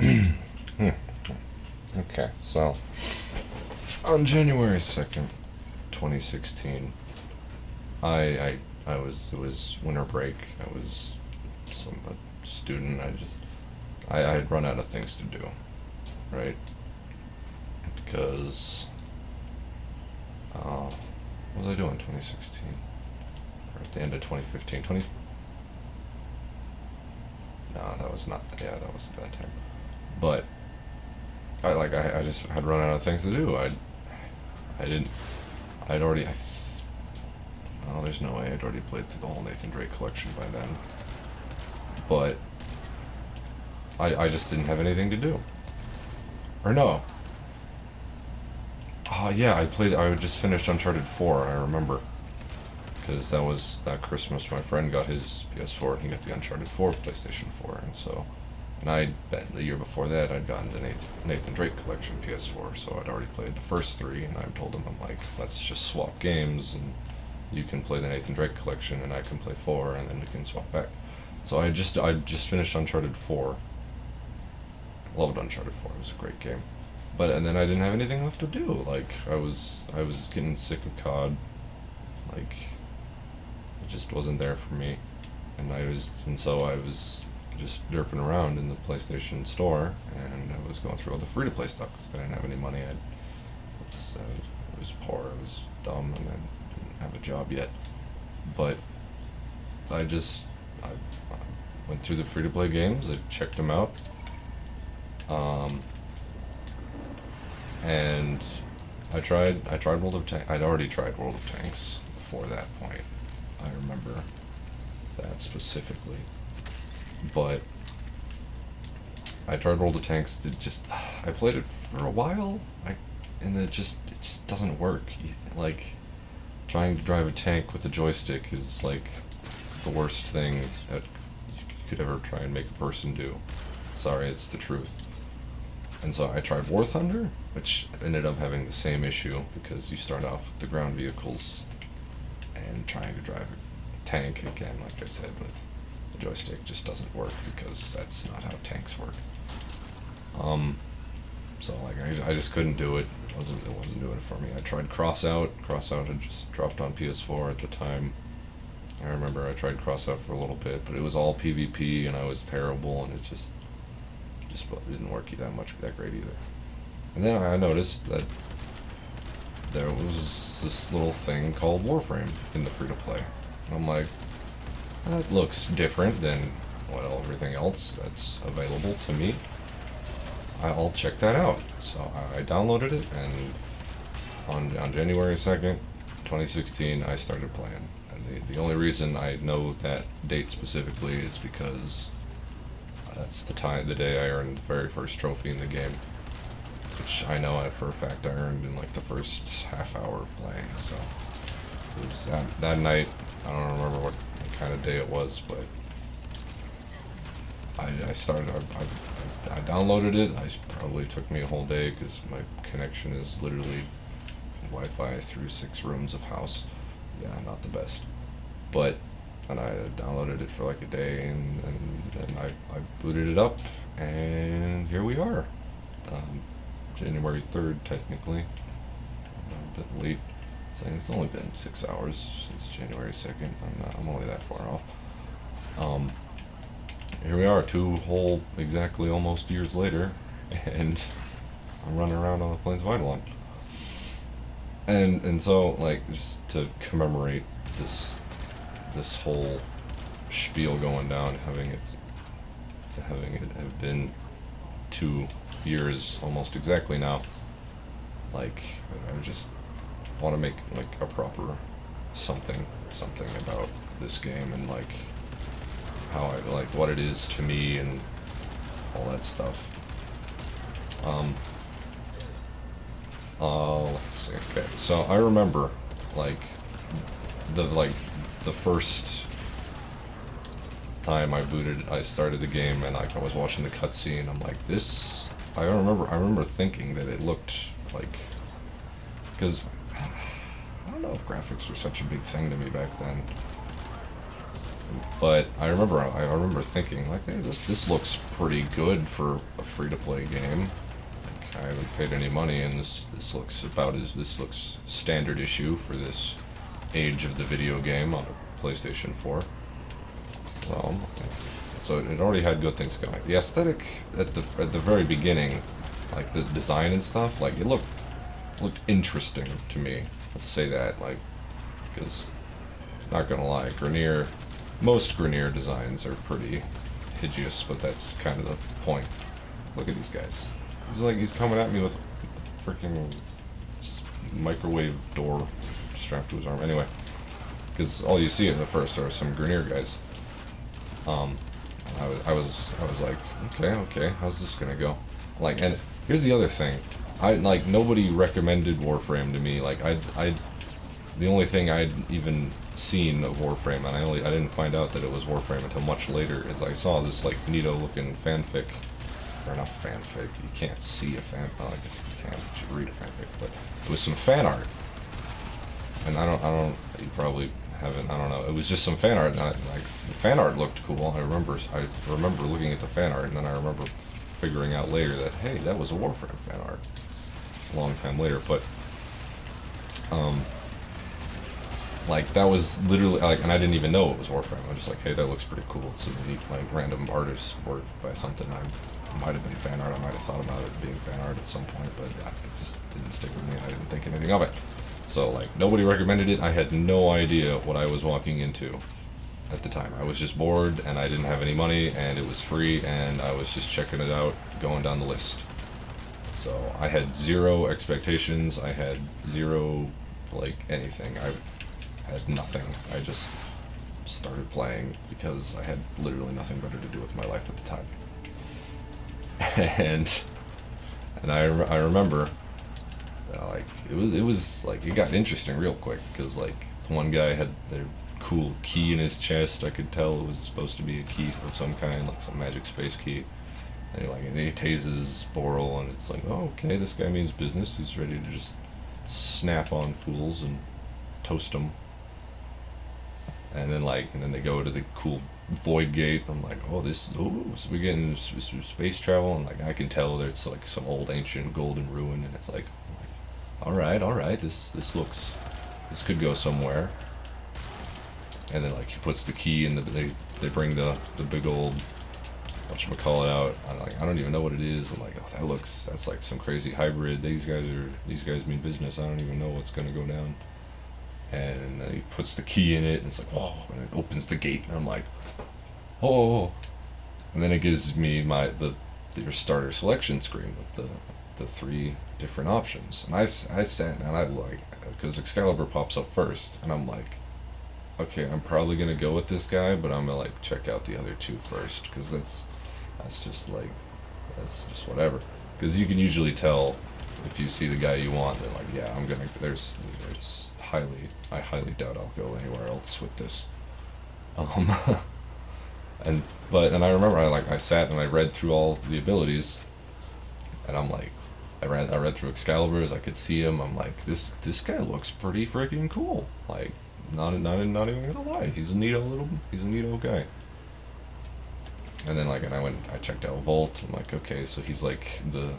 Okay, so on January 2nd, 2016, it was winter break. I was a student. I had run out of things to do, right? Because, what was I doing in 2016? Or at the end of 2015? No, that was not, yeah, that wasn't that time. But, I just had run out of things to do. I didn't, I'd already, oh, there's no way I'd already played through the whole Nathan Drake collection by then. But, I just didn't have anything to do. Or no. Oh, yeah, I just finished Uncharted 4, I remember. Because that was that Christmas my friend got his PS4 and he got the Uncharted 4 PlayStation 4. And I bet the year before that I'd gotten the Nathan Drake collection PS4, so I'd already played the first three, and I told him, I'm like, let's just swap games, and you can play the Nathan Drake collection, and I can play 4, and then we can swap back. So I just finished Uncharted 4. Loved Uncharted 4. It was a great game. And then I didn't have anything left to do. Like I was getting sick of COD. Like it just wasn't there for me. And so I was just derping around in the PlayStation store, and I was going through all the free to play stuff because I didn't have any money. I was poor. I was dumb, and I didn't have a job yet. But I went through the free to play games. I checked them out. And I tried World of Tanks. I'd already tried World of Tanks before that point. I remember that specifically. But I tried World of Tanks. I played it for a while. And it just doesn't work. Like trying to drive a tank with a joystick is like the worst thing that you could ever try and make a person do. Sorry, it's the truth. And so I tried War Thunder, which ended up having the same issue because you start off with the ground vehicles and trying to drive a tank, again, like I said, with the joystick just doesn't work because that's not how tanks work. So I just couldn't do it. It wasn't doing it for me. I tried Crossout. Crossout had just dropped on PS4 at the time. I remember I tried Crossout for a little bit, but it was all PvP and I was terrible, and it just didn't work that great either. And then I noticed that there was this little thing called Warframe in the free-to-play. And I'm like, that looks different than everything else that's available to me. I'll check that out. So I downloaded it, and on January 2nd, 2016, I started playing. And the only reason I know that date specifically is because that's the day I earned the very first trophy in the game, which I know for a fact I earned in like the first half hour of playing. So it was that night. I don't remember what kind of day it was, but I started. I downloaded it. It probably took me a whole day because my connection is literally Wi-Fi through 6 rooms of house. Yeah, not the best, but. And I downloaded it for like a day, and I booted it up, and here we are. January 3rd, technically. A bit late. Saying it's only been 6 hours since January 2nd. I'm only that far off. Here we are, 2 whole, exactly almost years later, and I'm running around on the Plains of Eidolon. And so, like, just to commemorate this whole spiel going down, having it have been 2 years almost exactly now. Like, I just want to make like a proper something about this game, and like how I like what it is to me and all that stuff. Let's see. Okay, so I remember the first time I started the game, and like I was watching the cutscene. I'm like, this. I remember thinking that it looked like, because I don't know if graphics were such a big thing to me back then. But I remember thinking like, hey, this looks pretty good for a free-to-play game. Like, I haven't paid any money, and this looks standard issue for this age of the video game on a PlayStation 4. Well, so it already had good things going. The aesthetic at the very beginning, like the design and stuff, like it looked interesting to me. Let's say that, like, because not gonna lie, most Grenier designs are pretty hideous, but that's kind of the point. Look at these guys. He's coming at me with a freaking microwave door strapped to his arm. Anyway, because all you see at the first are some Grenier guys. I was like, okay, how's this gonna go? Like, and here's the other thing, nobody recommended Warframe to me. Like, the only thing I'd even seen of Warframe, and I didn't find out that it was Warframe until much later, is I saw this like neato looking fanfic, or not fanfic. You can't see a fan. Well, I guess you can. You should read a fanfic, but it was some fan art, and I don't. You probably haven't. I don't know. It was just some fan art, and the fan art looked cool. I remember looking at the fan art, and then I remember figuring out later that, hey, that was a Warframe fan art. A long time later, but like, that was literally, like, and I didn't even know it was Warframe. I was just like, hey, that looks pretty cool. It's some neat, like, random artist work by something. I might have been fan art. I might have thought about it being fan art at some point, but it just didn't stick with me, and I didn't think anything of it. So, like, nobody recommended it. I had no idea what I was walking into at the time. I was just bored, and I didn't have any money, and it was free, and I was just checking it out, going down the list. So I had zero expectations. I had zero, like, anything. I had nothing. I just started playing because I had literally nothing better to do with my life at the time. and I remember, like, it was like, it got interesting real quick, because like one guy had their cool key in his chest. I could tell it was supposed to be a key of some kind, like some magic space key. And he tases Boral, and it's like, oh, okay, this guy means business. He's ready to just snap on fools and toast them. And then they go to the cool void gate. I'm like, so we're getting space travel, and like I can tell that it's like some old ancient golden ruin, and it's like all right, this could go somewhere. And then like he puts the key in they bring the big old whatchamacallit out. I'm like, I don't even know what it is. I'm like, oh, that's like some crazy hybrid. These guys mean business. I don't even know what's gonna go down. And he puts the key in it, and it's like, whoa, and it opens the gate, and I'm like, oh. And then it gives me your starter selection screen with the three different options. And I sat and I like, because Excalibur pops up first, and I'm like, okay, I'm probably gonna go with this guy, but I'm gonna like check out the other two first, because that's just whatever. Because you can usually tell if you see the guy you want, then like, yeah, I'm gonna. I highly doubt I'll go anywhere else with this. And I remember I sat and I read through all the abilities, and I'm like, I read through Excalibur's. I could see him. I'm like, this guy looks pretty freaking cool. Like, not even gonna lie, he's a neato guy. And then I checked out Volt. I'm like, okay, so he's like the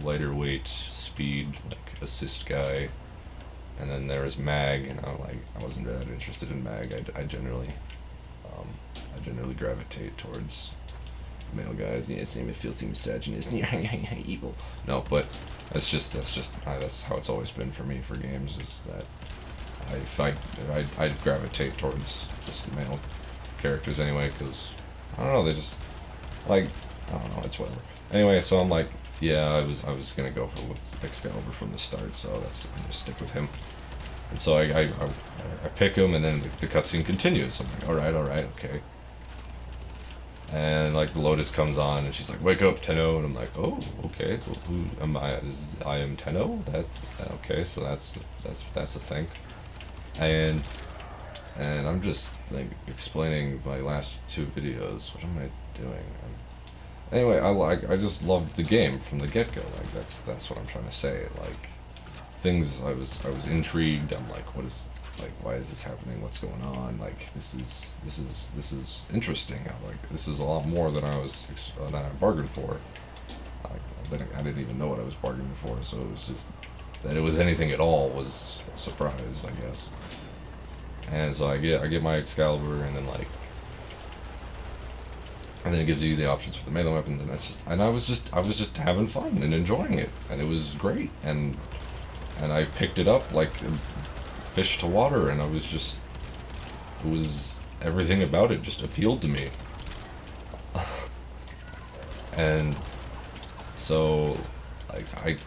lighter weight speed like assist guy. And then there was Mag, and I wasn't that interested in Mag. I generally gravitate towards male guys. Yeah, it feels misogynist, evil. No, but that's how it's always been for me for games. Is that I gravitate towards just male characters anyway, because I don't know, they just like, I don't know, it's whatever. Anyway, so I'm like, yeah, I was gonna go with Excalibur from the start, so I'm gonna stick with him. And so I pick him, and then the cutscene continues. I'm like, all right, okay. And like Lotus comes on, and she's like, "Wake up, Tenno!" And I'm like, "Oh, okay. Well, who am I? I am Tenno. Okay. So that's a thing." And I'm just like explaining my last two videos. What am I doing? Anyway, I just loved the game from the get-go. Like that's what I'm trying to say. Like things, I was intrigued. I'm like, what is like why is this happening? What's going on? Like this is interesting. I'm like this is a lot more than than I bargained for. I didn't even know what I was bargaining for, so it was just that it was anything at all was a surprise, I guess. And so I get my Excalibur, and then it gives you the options for the melee weapons, and I was just having fun and enjoying it, and it was great, and I picked it up like fish to water, and it was everything about it just appealed to me, and so like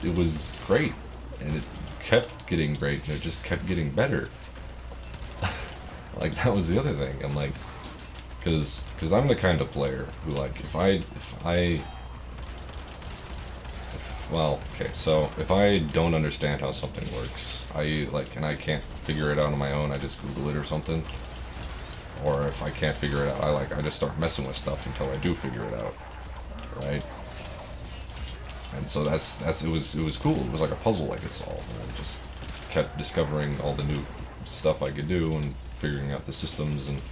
it was great, and it kept getting great, and it just kept getting better. Like that was the other thing. I'm like, because I'm the kind of player who like well, okay, so if I don't understand how something works, and I can't figure it out on my own, I just Google it or something. Or if I can't figure it out, I just start messing with stuff until I do figure it out, right? And so it was cool. It was like a puzzle I could solve, and I just kept discovering all the new stuff I could do and figuring out the systems, and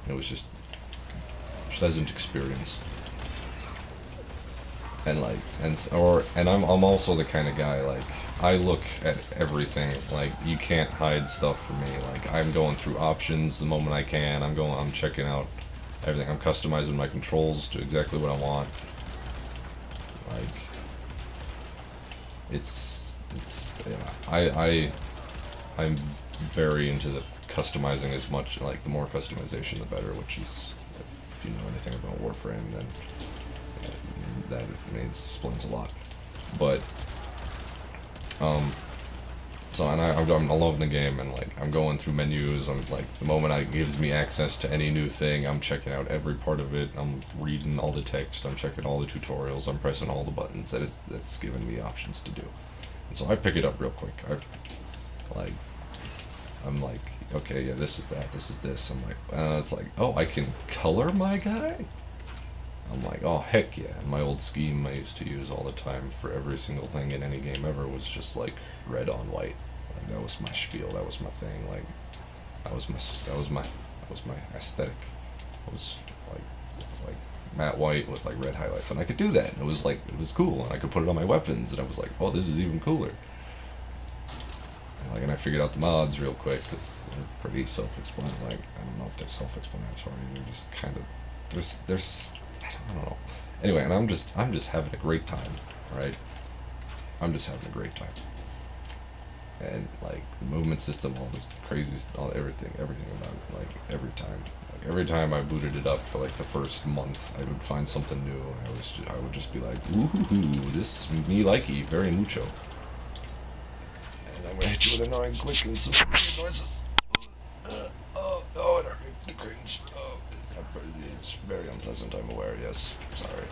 it was just a pleasant experience. And I'm also the kind of guy, like, I look at everything, like, you can't hide stuff from me. Like, I'm going through options the moment I can. I'm checking out everything. I'm customizing my controls to exactly what I want. Like, I'm very into the customizing as much, like, the more customization the better, which is, if you know anything about Warframe, then that explains a lot. But so and I'm loving the game, and like I'm going through menus. I'm like, the moment it gives me access to any new thing, I'm checking out every part of it. I'm reading all the text. I'm checking all the tutorials. I'm pressing all the buttons that's giving me options to do. And so I pick it up real quick. I'm like, okay, yeah, this is that. This is this. I'm like, it's like, oh, I can color my guy. I'm like, oh, heck yeah. My old scheme I used to use all the time for every single thing in any game ever was just like red on white. Like, that was my spiel. That was my thing. Like, that was my aesthetic. It was like matte white with like red highlights, and I could do that. And it was cool, and I could put it on my weapons, and I was like, oh, this is even cooler. And I figured out the mods real quick because they're pretty self-explanatory. Like, I don't know if they're self-explanatory. They're just kind of there's I don't know. Anyway, and I'm just having a great time, right? I'm just having a great time. And like the movement system, all this crazy, everything about it. Like every time I booted it up for like the first month, I would find something new, and I would just be like, ooh, this is me likey, very mucho. And I'm gonna hit you with an annoying click and some noises. Oh, it hurt me. The cringe. Oh, it's very unpleasant, I'm aware, yes. Sorry.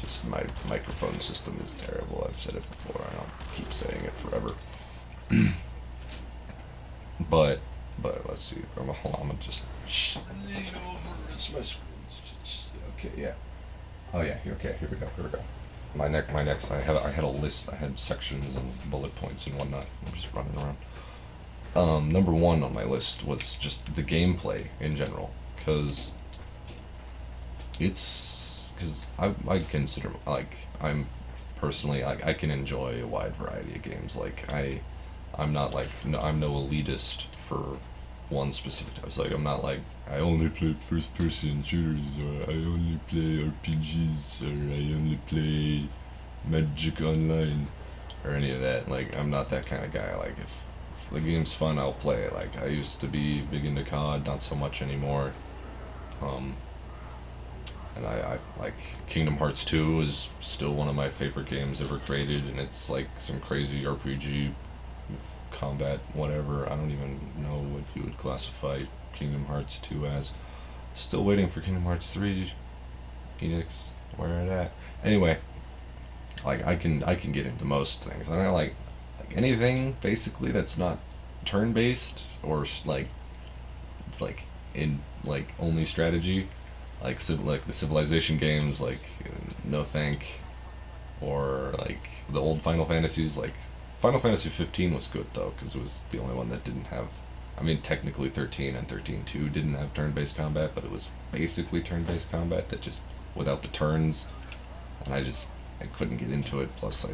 Just my microphone system is terrible. I've said it before, and I'll keep saying it forever. but let's see. Hold on, I'm gonna just lean over. It's my screen. Okay, yeah. Oh yeah. Okay, here we go. My next. I had a list. I had sections and bullet points and whatnot. I'm just running around. Number one on my list was just the gameplay in general, because I consider, like, I'm personally, I can enjoy a wide variety of games. Like, I'm not like, no, I'm no elitist for one specific type. It's like, I'm not like, I only play first person shooters, or I only play RPGs, or I only play Magic Online, or any of that. Like, I'm not that kind of guy. Like, if the game's fun, I'll play it. Like, I used to be big into COD, not so much anymore. And I like Kingdom Hearts 2 is still one of my favorite games ever created, and it's like some crazy RPG with combat, whatever. I don't even know what you would classify Kingdom Hearts 2 as. Still waiting for Kingdom Hearts 3. Enix, where it at? Anyway, like I can get into most things, and I like anything basically that's not turn-based or like it's like in like only strategy. Like the Civilization games, like No Thank, or like the old Final Fantasies, like Final Fantasy 15 was good though, because it was the only one that didn't have. I mean, technically 13 and 13-2 didn't have turn-based combat, but it was basically turn-based combat that just without the turns, and I couldn't get into it. Plus, I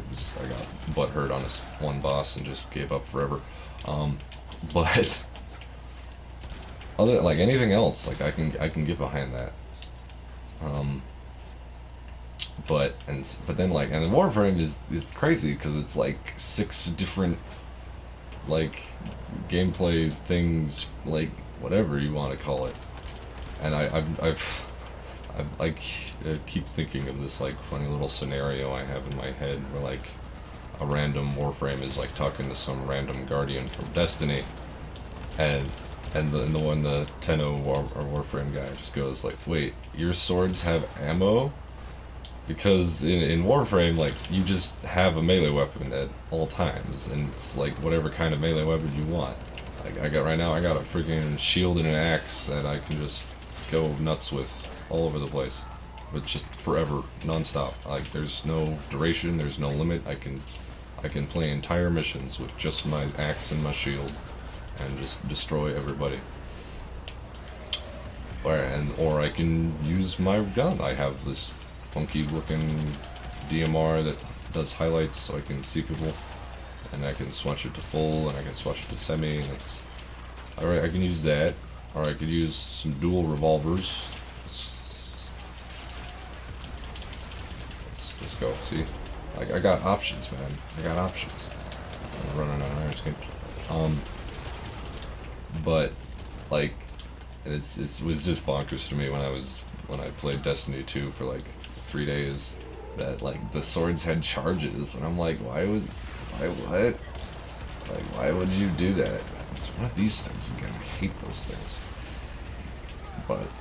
got butthurt on this one boss and just gave up forever. But other like anything else, like I can get behind that. But then like and the Warframe is crazy because it's like 6 different like gameplay things, like whatever you want to call it. And I keep thinking of this like funny little scenario I have in my head where like a random Warframe is like talking to some random guardian from Destiny, and the Tenno Warframe guy just goes like, "Wait, your swords have ammo?" Because in Warframe, like, you just have a melee weapon at all times, and it's like whatever kind of melee weapon you want. Like I got a freaking shield and an axe that I can just go nuts with all over the place, but just forever, non-stop. Like there's no duration, there's no limit. I can play entire missions with just my axe and my shield, and just destroy everybody. Or I can use my gun. I have this funky looking DMR that does highlights so I can see people, and I can switch it to full, and I can switch it to semi, and it's alright. I can use that, or I could use some dual revolvers. Let's go. See, I got options, man. I got options. I'm running on iron skin. But like it was just bonkers to me when I played Destiny 2 for like 3 days, that like the swords had charges, and I'm like, why what? Like, why would you do that? It's one of these things again. I hate those things.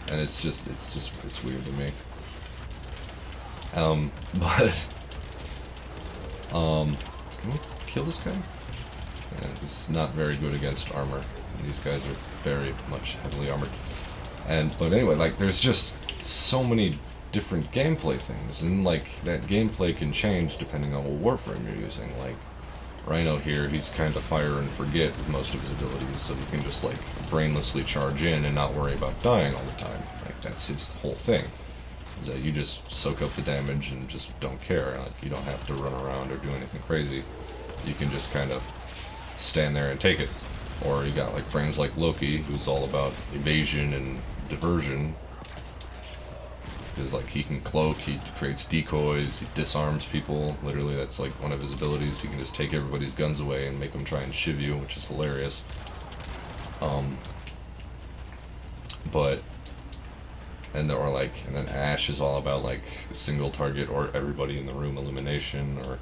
And it's weird to me. Can we kill this guy? Yeah, he's not very good against armor. These guys are very much heavily armored. But anyway, like there's just so many different gameplay things, and like that gameplay can change depending on what Warframe you're using. Like Rhino here, he's kind of fire and forget with most of his abilities, so he can just like brainlessly charge in and not worry about dying all the time. Like that's his whole thing, is that you just soak up the damage and just don't care. Like you don't have to run around or do anything crazy. You can just kind of stand there and take it. Or you got like frames like Loki, who's all about evasion and diversion. Because like he can cloak, he creates decoys, he disarms people. Literally, that's like one of his abilities. He can just take everybody's guns away and make them try and shiv you, which is hilarious. And then Ash is all about like single target or everybody in the room elimination, or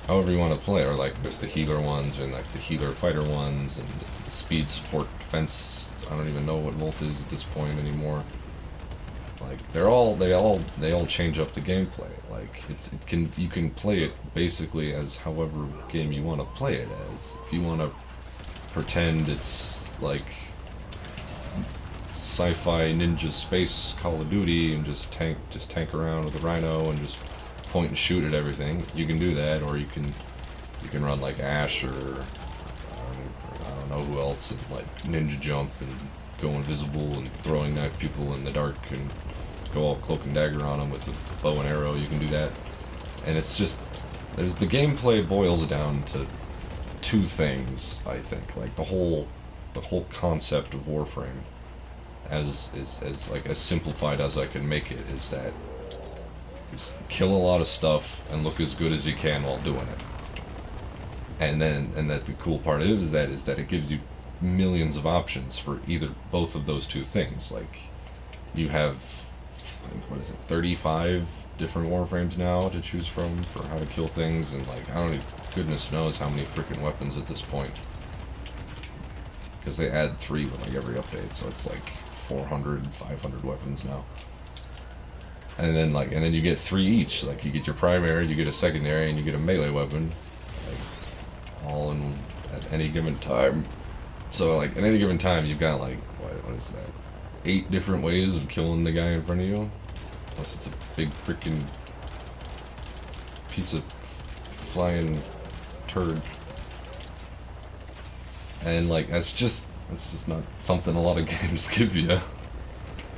however you want to play. Or like there's the healer ones and like the healer fighter ones and the speed support defense. I don't even know what Volt is at this point anymore. Like they all change up the gameplay. Like you can play it basically as however game you want to play it as. If you want to pretend it's like sci-fi ninja space Call of Duty and just tank around with a Rhino and just point and shoot at everything, you can do that. Or you can run like Ash or I don't know who else, and like ninja jump and go invisible and throwing knife people in the dark and go all cloak and dagger on them with a bow and arrow. You can do that, and it's just the gameplay boils down to 2 things. I think like the whole concept of Warframe, as simplified as I can make it, is that just kill a lot of stuff and look as good as you can while doing it. And that the cool part is that it gives you millions of options for both of those 2 things. Like you have, what is it, 35 different Warframes now to choose from for how to kill things, and like goodness knows how many freaking weapons at this point, because they add 3 with like every update, so it's like 400, 500 weapons now. And then you get 3 each. Like you get your primary, you get a secondary, and you get a melee weapon, like all in at any given time. So like at any given time you've got like what is that? 8 different ways of killing the guy in front of you. Plus it's a big freaking piece of flying turd. And like that's just not something a lot of games give you.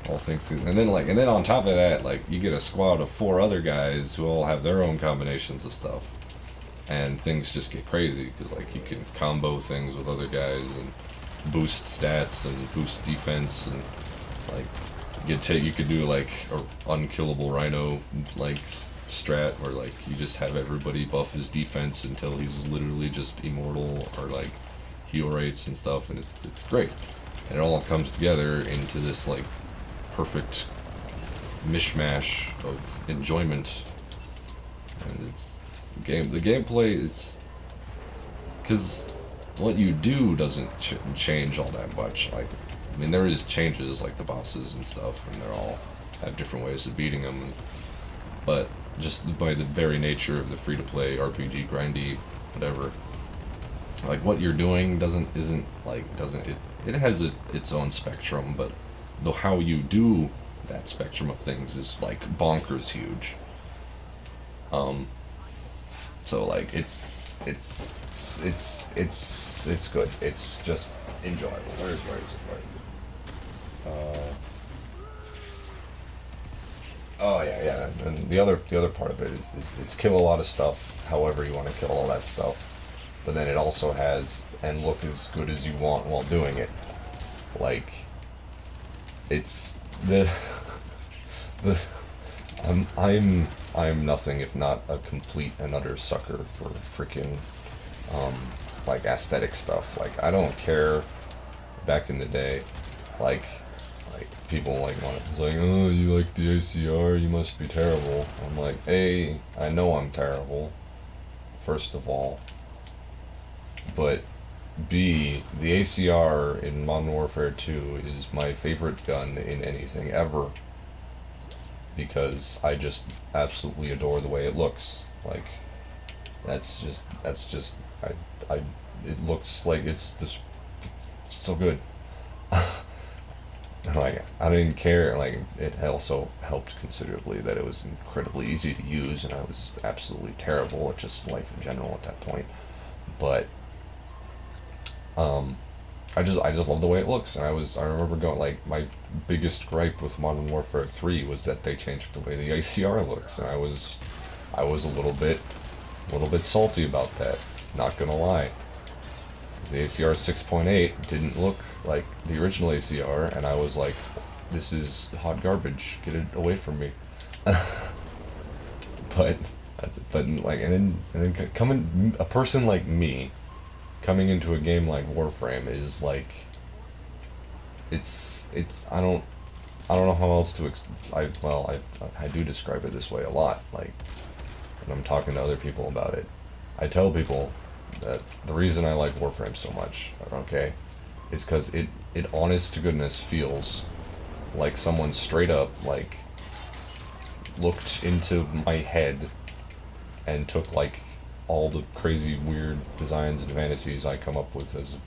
All things, and then on top of that, like you get a squad of 4 other guys who all have their own combinations of stuff, and things just get crazy because like you can combo things with other guys and boost stats and boost defense and like you could do like a unkillable rhino like strat where like you just have everybody buff his defense until he's literally just immortal or like heal rates and stuff, and it's great, and it all comes together into this like perfect mishmash of enjoyment. And it's the gameplay is because what you do doesn't change all that much. Like, I mean, there is changes like the bosses and stuff, and they're all have different ways of beating them, but just by the very nature of the free-to-play RPG grindy whatever, like what you're doing it has its own spectrum, but how you do that spectrum of things is like bonkers huge. So like it's good. It's just enjoyable. Where is it? Oh yeah. And the other part of it is it's kill a lot of stuff. However you want to kill all that stuff, but then it also has and look as good as you want while doing it. Like it's the I'm nothing if not a complete and utter sucker for freaking like aesthetic stuff. Like I don't care. Back in the day, like people like want it's like, oh, you like the ACR, you must be terrible. I'm like, A, I know I'm terrible, first of all, but B, the ACR in Modern Warfare 2 is my favorite gun in anything ever, because I just absolutely adore the way it looks. Like, that's just it looks like it's just so good. Like, I didn't care. Like, it also helped considerably that it was incredibly easy to use, and I was absolutely terrible at just life in general at that point. But I just love the way it looks, and I remember going, like, my biggest gripe with Modern Warfare 3 was that they changed the way the ACR looks, and I was a little bit salty about that, not gonna lie. 'Cause the ACR 6.8 didn't look like the original ACR, and I was like, this is hot garbage, get it away from me. but like, and then coming, a person like me coming into a game like Warframe is like, it's I don't know how else to I do describe it this way a lot, like when I'm talking to other people about it. I tell people that the reason I like Warframe so much, okay, is because it honest to goodness feels like someone straight up like looked into my head and took like all the crazy weird designs and fantasies I come up with as a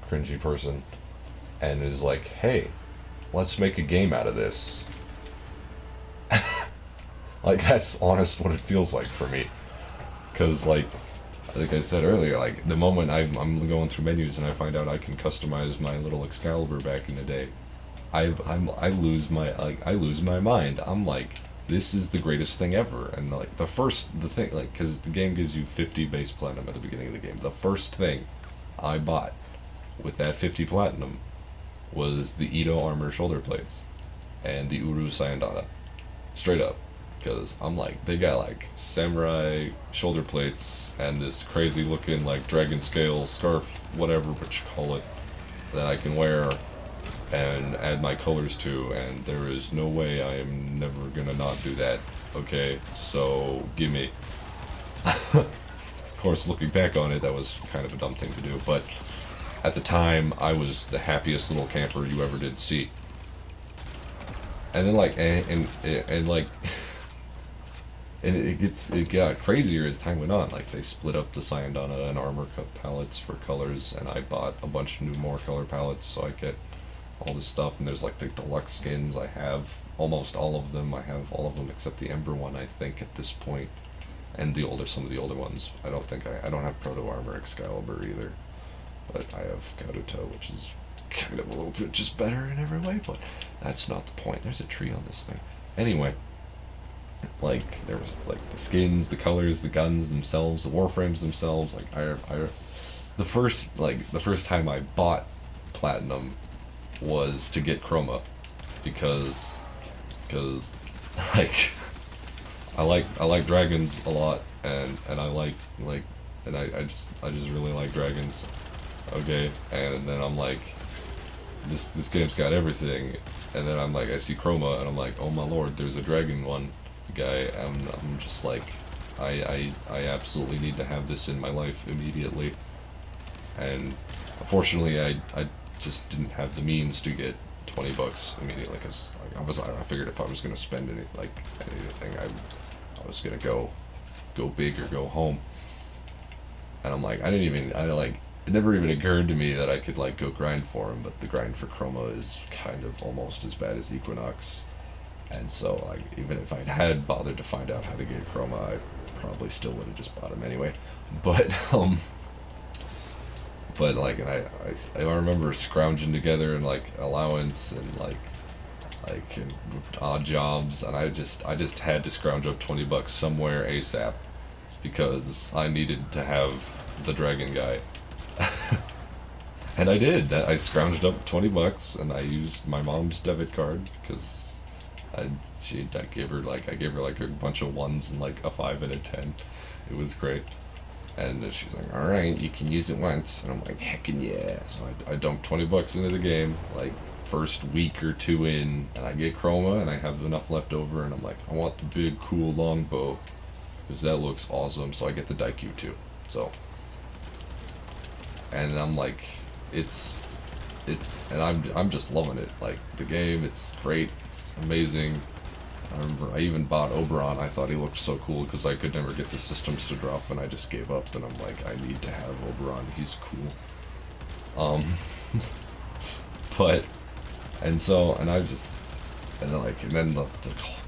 cringy person and is like, hey, let's make a game out of this. Like, that's honest what it feels like for me, because like I said earlier, like the moment I'm going through menus and I find out I can customize my little Excalibur back in the day, I lose my mind. I'm like, this is the greatest thing ever. And like the thing, like, because the game gives you 50 base platinum at the beginning of the game. The first thing I bought with that 50 platinum was the Ito armor shoulder plates and the Uru Sayandana, straight up. Because I'm like, they got like samurai shoulder plates and this crazy looking like dragon scale scarf, whatever what you call it, that I can wear and add my colors to, and there is no way I am never gonna not do that. Okay, so gimme. Of course, looking back on it, that was kind of a dumb thing to do, but at the time I was the happiest little camper you ever did see. And then like and like and it got crazier as time went on. Like, they split up the Sayandana and armor palettes for colors, and I bought a bunch of more color palettes so I get all this stuff. And there's like the deluxe skins. I have almost all of them. I have all of them except the Ember one, I think, at this point. and some of the older ones. I don't have Proto Armor Excalibur either, but I have Karuto, which is kind of a little bit just better in every way, but that's not the point. There's a tree on this thing. Anyway, like, there was, like, the skins, the colors, the guns themselves, the Warframes themselves, like, the first time I bought Platinum was to get Chroma, because, like, I like dragons a lot, and I just really like dragons. Okay, and then I'm like, this game's got everything, and then I'm like, I see Chroma, and I'm like, oh my lord, there's a dragon one guy, and I'm just like, I absolutely need to have this in my life immediately, and unfortunately I just didn't have the means to get $20 immediately, because I figured if I was gonna spend anything, I was gonna go big or go home, and I'm like, it never even occurred to me that I could, like, go grind for him, but the grind for Chroma is kind of almost as bad as Equinox. And so, like, even if I'd had bothered to find out how to get Chroma, I probably still would have just bought him anyway. But, like, and I remember scrounging together, and, like, allowance, and, like and odd jobs, and I just had to scrounge up $20 somewhere ASAP, because I needed to have the dragon guy. And I did. I scrounged up $20, and I used my mom's debit card, because I gave her like a bunch of ones and like a 5 and a 10. It was great. And she's like, all right, you can use it once, and I'm like, heckin' yeah. So I dumped $20 into the game, like, first week or two in, and I get Chroma, and I have enough left over, and I'm like, I want the big cool longbow, because that looks awesome. So I get the Daikyu too. So. And I'm like, and I'm just loving it. Like, the game, it's great, it's amazing. I remember I even bought Oberon. I thought he looked so cool because I could never get the systems to drop, and I just gave up. And I'm like, I need to have Oberon. He's cool. But, and then the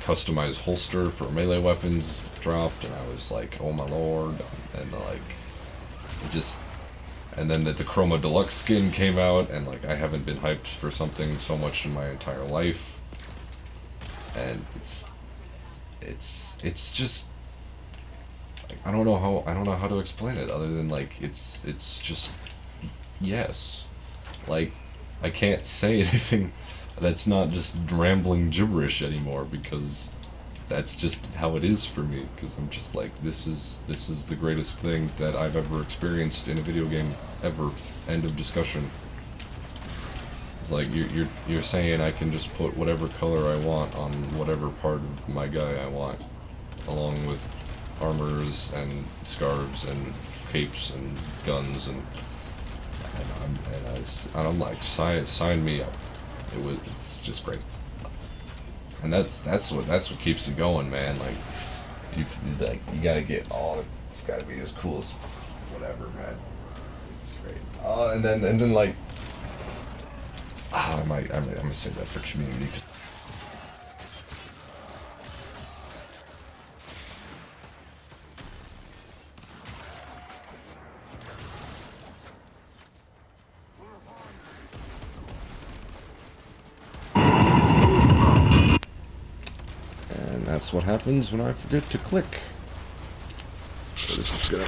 customized holster for melee weapons dropped, and I was like, oh my lord, and like, it just. And then the Chroma Deluxe skin came out, and like, I haven't been hyped for something so much in my entire life. And it's just, like, I don't know how to explain it other than, like, it's just, yes. Like, I can't say anything that's not just rambling gibberish anymore, because that's just how it is for me, because I'm just like, this is the greatest thing that I've ever experienced in a video game ever. End of discussion. It's like, you're saying I can just put whatever color I want on whatever part of my guy I want, along with armors and scarves and capes and guns, and I'm like, sign me up. It's just great. And that's what keeps it going, man. Like, you gotta get it's gotta be as cool as whatever, man. It's great. And then like, I'm gonna say that for community. That's what happens when I forget to click. So this is gonna.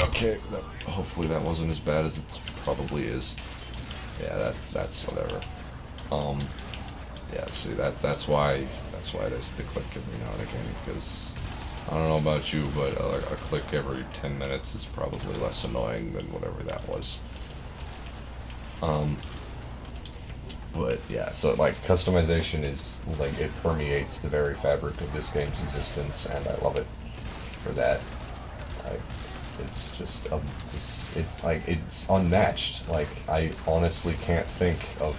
Okay, hopefully that wasn't as bad as it probably is. Yeah, that's whatever. Yeah, see, that's why it is to click every now and again, because I don't know about you, but a click every 10 minutes is probably less annoying than whatever that was. But yeah, so like, customization is like, it permeates the very fabric of this game's existence, and I love it for that. It's just it's unmatched. Like, I honestly can't think of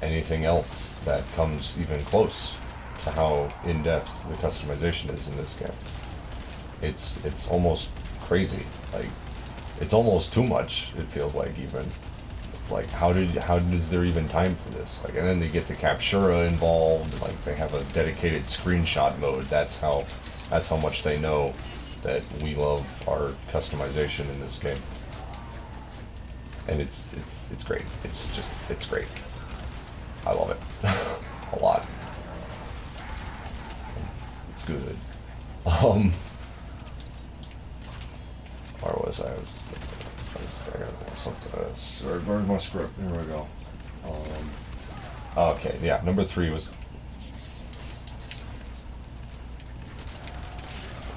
anything else that comes even close to how in-depth the customization is in this game. It's almost crazy. Like, it's almost too much. It feels like, even. It's like, how is there even time for this? Like, and then they get the Captura involved. Like, they have a dedicated screenshot mode. That's how That's how much they know that we love our customization in this game. And it's great. It's great. I love it a lot. It's good. Where was I? I got something. Where's my script? Here we go. Okay, yeah. Number 3 was.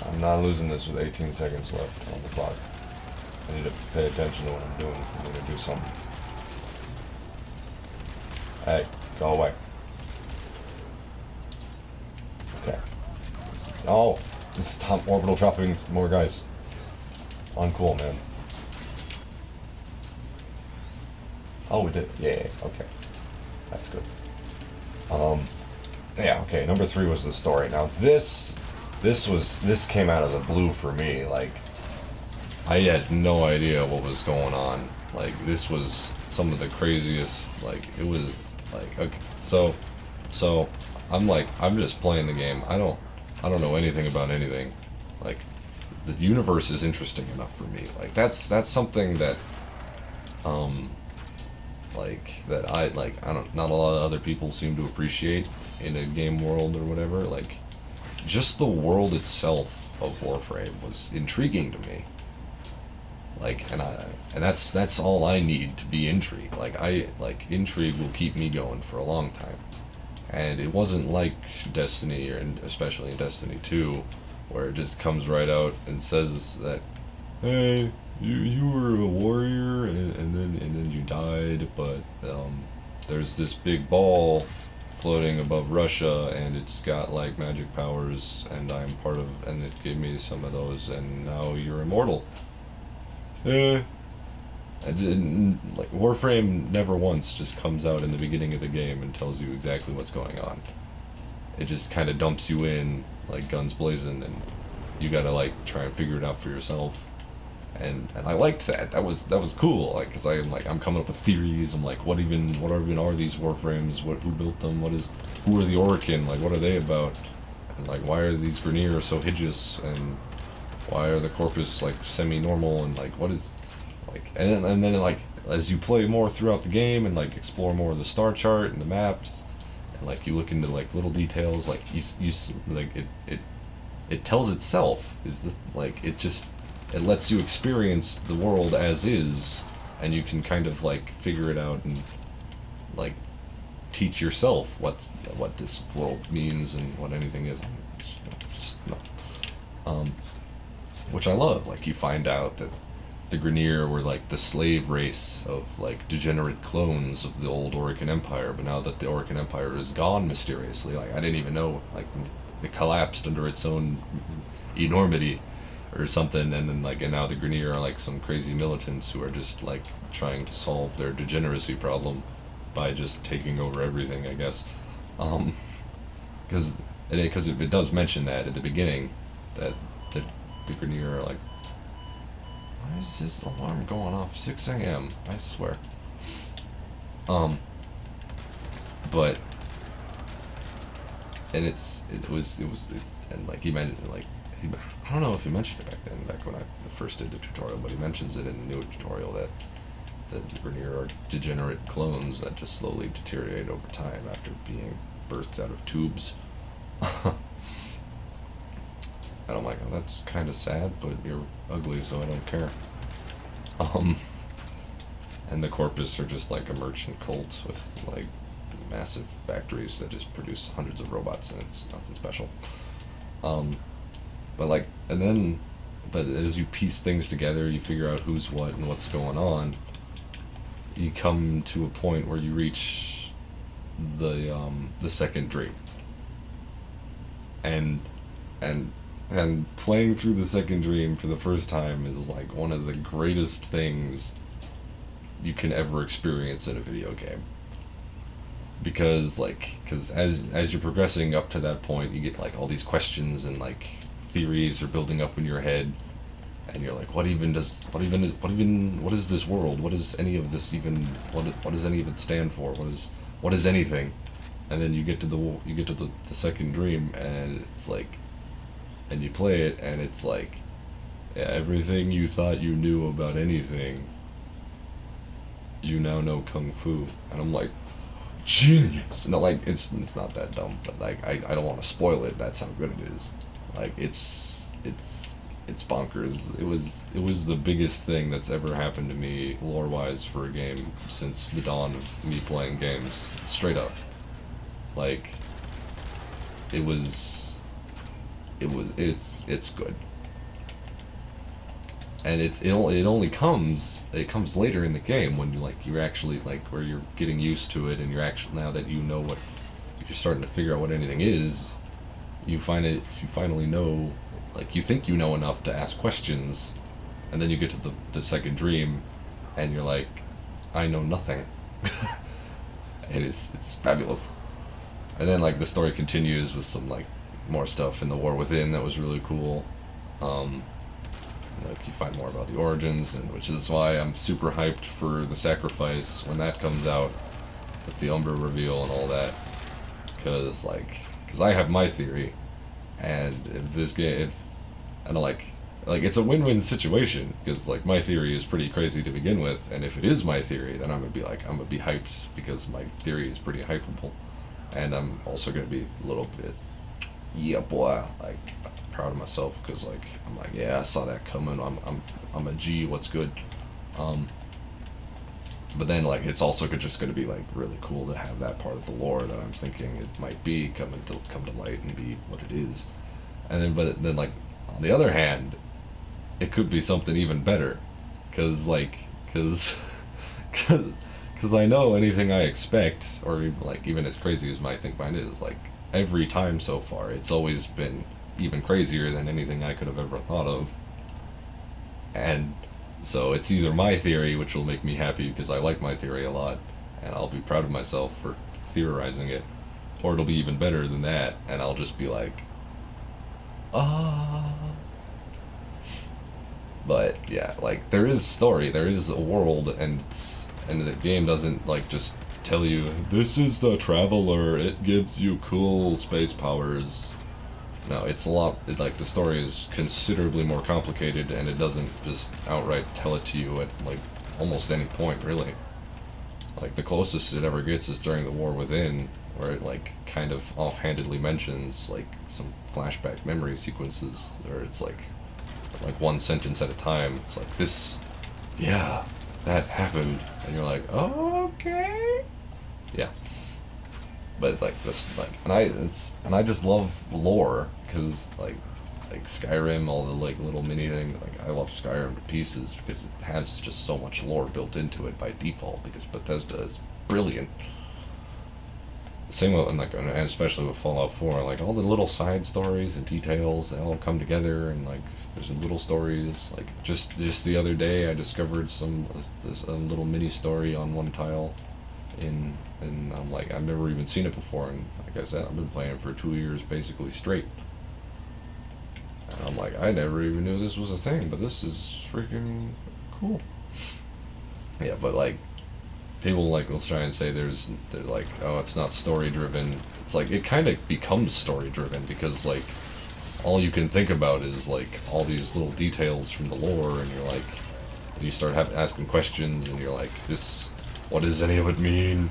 I'm not losing this with 18 seconds left on the clock. I need to pay attention to what I'm doing. I'm gonna do something. Hey, go away. Okay. Oh, stop orbital dropping more guys. Uncool, man. Oh, we did. Yeah, okay. That's good. Yeah, okay. Number 3 was the story. Now this came out of the blue for me. Like, I had no idea what was going on. Like, this was some of the craziest. Like, it was like, okay, so I'm just playing the game. I don't know anything about anything. Like, the universe is interesting enough for me. Like, that's something that not a lot of other people seem to appreciate in a game world or whatever. Like, just the world itself of Warframe was intriguing to me. Like, and that's all I need to be intrigued. Like intrigue will keep me going for a long time. And it wasn't like Destiny, or especially in Destiny 2, where it just comes right out and says that, hey, you were a warrior and then you died, but there's this big ball floating above Russia and it's got like magic powers and I'm part of, and it gave me some of those and now you're immortal. I didn't, like, Warframe never once just comes out in the beginning of the game and tells you exactly what's going on. It just kind of dumps you in like guns blazing and you gotta like try and figure it out for yourself. And I liked that. That was cool. Like, cause I'm coming up with theories. I'm like, what even are these Warframes? Who built them? Who are the Orokin? Like, what are they about? And like, why are these Grineer so hideous? And why are the Corpus like semi-normal? And like, what is, like, and then like as you play more throughout the game and like explore more of the star chart and the maps, and like you look into like little details, like you like it tells itself is the like it lets you experience the world as is, and you can kind of like figure it out and like teach yourself what this world means and what anything is. Which I love. Like, you find out that the Grineer were like the slave race of like degenerate clones of the old Orokin Empire, but now that the Orokin Empire is gone mysteriously, like I didn't even know, like it collapsed under its own enormity or something, and then like, and now the Grineer are like some crazy militants who are just like trying to solve their degeneracy problem by just taking over everything, I guess. Because it does mention that at the beginning that the Grineer are like, why is this alarm going off 6 a.m.? I swear. But and and like he meant like I don't know if he mentioned it back when I first did the tutorial, but he mentions it in the new tutorial that the Grineer are degenerate clones that just slowly deteriorate over time after being birthed out of tubes. And I'm like, oh, that's kind of sad, but you're ugly, so I don't care. And the Corpus are just like a merchant cult with like massive factories that just produce hundreds of robots, and it's nothing special. But as you piece things together, you figure out who's what and what's going on. You come to a point where you reach the second dream, and playing through the second dream for the first time is like one of the greatest things you can ever experience in a video game. Because as you're progressing up to that point, you get like all these questions and like theories are building up in your head, and you're like, what is this world? What is any of this even? What does any of it stand for? What is anything? And then you get to the second dream, and it's like and you play it, and it's like, yeah, everything you thought you knew about anything, you now know kung fu, and I'm like, genius. No, like it's not that dumb, but like I don't want to spoil it. That's how good it is. Like it's bonkers. It was the biggest thing that's ever happened to me lore wise for a game since the dawn of me playing games. Straight up, like it's good, and it only comes later in the game when you're actually like where you're getting used to it, and you're actually, now that you know what you're starting to figure out what anything is, you finally know, like you think you know enough to ask questions, and then you get to the second dream, and you're like, I know nothing. And it's fabulous. And then like the story continues with some like more stuff in the War Within that was really cool. Um, like you find more about the origins, and which is why I'm super hyped for the Sacrifice when that comes out, with the Umbra reveal and all that. Because I have my theory, and if this game, if I don't like it's a win-win situation, because like my theory is pretty crazy to begin with, and if it is my theory, then I'm gonna be hyped because my theory is pretty hypeable, and I'm also gonna be a little bit, yeah boy, like proud of myself, because like I'm like, yeah, I saw that coming. I'm a G. What's good? Um, but then like it's also just going to be like really cool to have that part of the lore that I'm thinking it might be come to light and be what it is. And then but then like on the other hand, it could be something even better, because because I know anything I expect, or even as crazy as my think mine is, like every time so far, it's always been even crazier than anything I could have ever thought of. And so it's either my theory, which will make me happy because I like my theory a lot, and I'll be proud of myself for theorizing it, or it'll be even better than that, and I'll just be like, ah. But yeah, like there is story, there is a world, and the game doesn't like just tell you this is the Traveler, it gives you cool space powers. No, it's a lot. Like the story is considerably more complicated, and it doesn't just outright tell it to you at like almost any point, really. Like the closest it ever gets is during the War Within, where it like kind of offhandedly mentions like some flashback memory sequences, where it's like one sentence at a time. It's like this, yeah, that happened, and you're like, oh, okay, yeah. But like this, like, and I just love lore, because like Skyrim, all the like little mini things. Like I love Skyrim to pieces because it has just so much lore built into it by default, because Bethesda is brilliant. Same with and especially with Fallout 4, like all the little side stories and details, they all come together, and like there's little stories. Like just the other day, I discovered this little mini story on one tile, and I'm like, I've never even seen it before, and like I said, I've been playing for 2 years basically straight. And I'm like, I never even knew this was a thing, but this is freaking cool. Yeah, but like people like will try and say they're like, oh, it's not story driven. It's like it kind of becomes story driven, because like all you can think about is like all these little details from the lore, and you're like, you start asking questions, and you're like, this, what does any of it mean?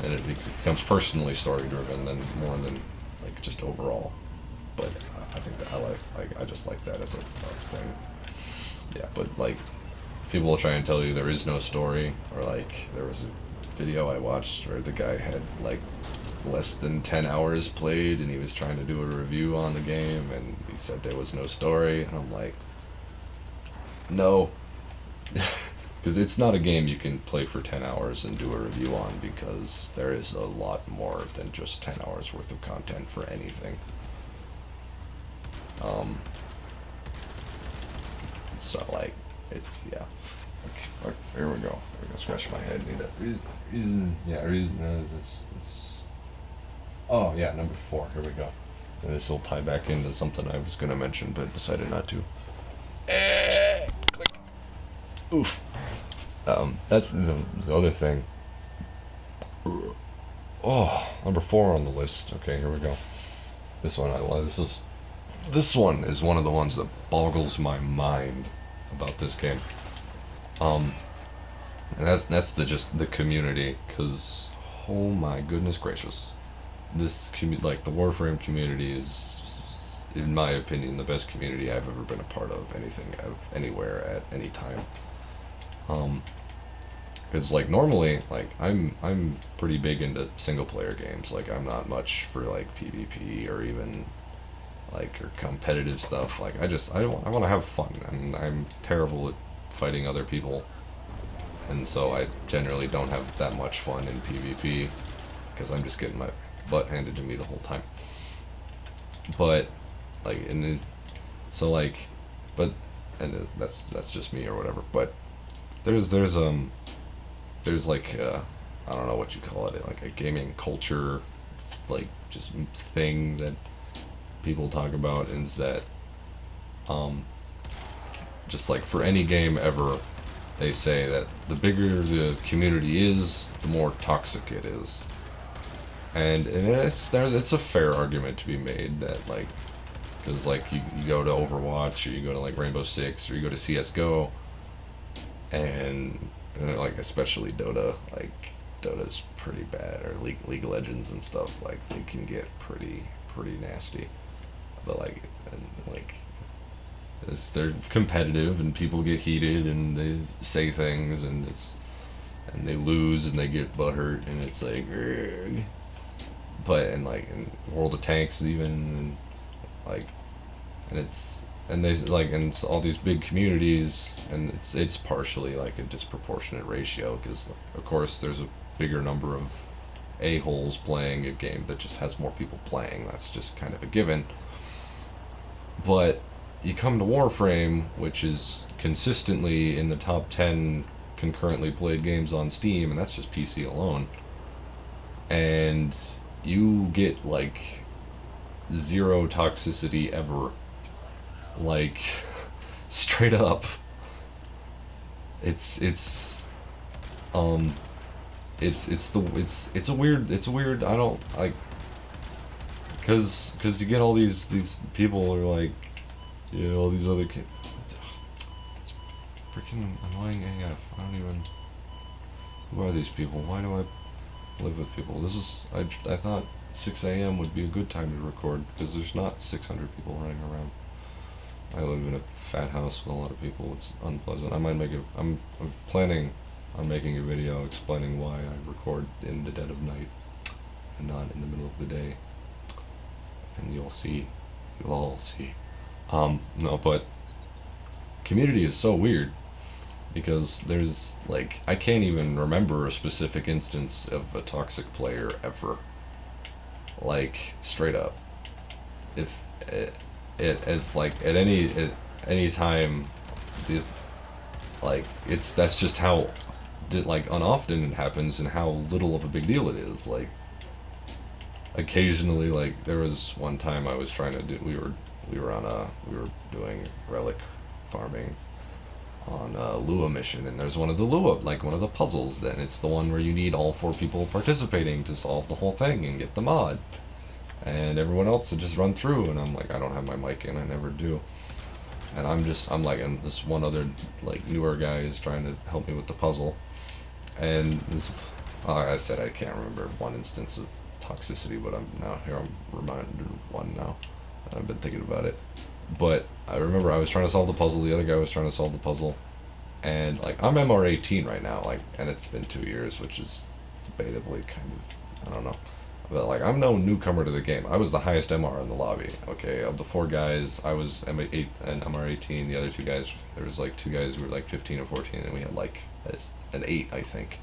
And it becomes personally story driven, than more than like just overall. But I think that I just like that as a thing. Yeah, but like people will try and tell you there is no story, or like there was a video I watched where the guy had like less than 10 hours played, and he was trying to do a review on the game, and he said there was no story, and I'm like, no. Because it's not a game you can play for 10 hours and do a review on, because there is a lot more than just 10 hours worth of content for anything. So like, it's, yeah. Okay, here we go. I'm gonna scratch my head. Need a reason, this. Oh yeah, number 4. Here we go. And this will tie back into something I was gonna mention, but decided not to. Click. Oof. That's the other thing. Oh, number 4 on the list. Okay, here we go. This one I love. This is this one is one of the ones that boggles my mind about this game. Um, and that's just the community, because oh my goodness gracious, like the Warframe community is, in my opinion, the best community I've ever been a part of. Anything, anywhere, at any time. Um, because like normally, like I'm pretty big into single player games. Like I'm not much for like PvP or even like or competitive stuff. Like I want to have fun, and I'm terrible at fighting other people, and so I generally don't have that much fun in PvP because I'm just getting my butt handed to me the whole time. But like so like, but and that's just me or whatever. But there's like I don't know what you call it, like a gaming culture, like just thing that people talk about, is that um just like for any game ever, they say that the bigger the community is, the more toxic it is. And it's a fair argument to be made that like, because like you go to Overwatch, or you go to like Rainbow Six, or you go to CS:GO, and like especially Dota, like Dota's pretty bad, or League of Legends and stuff, like they can get pretty nasty. But like, and like they're competitive, and people get heated, and they say things, and they lose, and they get butthurt, and it's like ugh. But and like in World of Tanks even, and like, and it's and they like, and it's all these big communities, and it's partially like a disproportionate ratio, because of course there's a bigger number of a-holes playing a game that just has more people playing. That's just kind of a given. But you come to Warframe, which is consistently in the top 10 concurrently played games on Steam, and that's just PC alone, and you get like zero toxicity ever. Like, straight up. It's um it's a weird, I don't like, cuz you get all these people who are like, yeah, all these other kids. It's freaking annoying AF. I don't even, who are these people? Why do I live with people? I thought 6 a.m. would be a good time to record, because there's not 600 people running around. I live in a fat house with a lot of people. It's unpleasant. I'm planning on making a video explaining why I record in the dead of night and not in the middle of the day. And you'll all see. No, but community is so weird, because there's like, I can't even remember a specific instance of a toxic player ever. Like, straight up. If if like at any time, the, like that's just how like unoften it happens, and how little of a big deal it is. Like occasionally, like there was one time I was trying to do, we were doing relic farming on a Lua mission, and there's one of the puzzles, then it's the one where you need all 4 people participating to solve the whole thing and get the mod, and everyone else to just run through, and I'm like, I don't have my mic in, I never do, and and this one other like newer guy is trying to help me with the puzzle, and this, I said I can't remember one instance of toxicity, but I'm reminded of one now, and I've been thinking about it. But I remember I was trying to solve the puzzle, the other guy was trying to solve the puzzle, and like I'm MR 18 right now, like, and it's been 2 years, which is debatably kind of, I don't know, but like I'm no newcomer to the game. I was the highest MR in the lobby. Okay, of the 4 guys, I was M8 and MR 18. The other 2 guys, there was like 2 guys who were like 15 or 14, and we had like an 8, I think.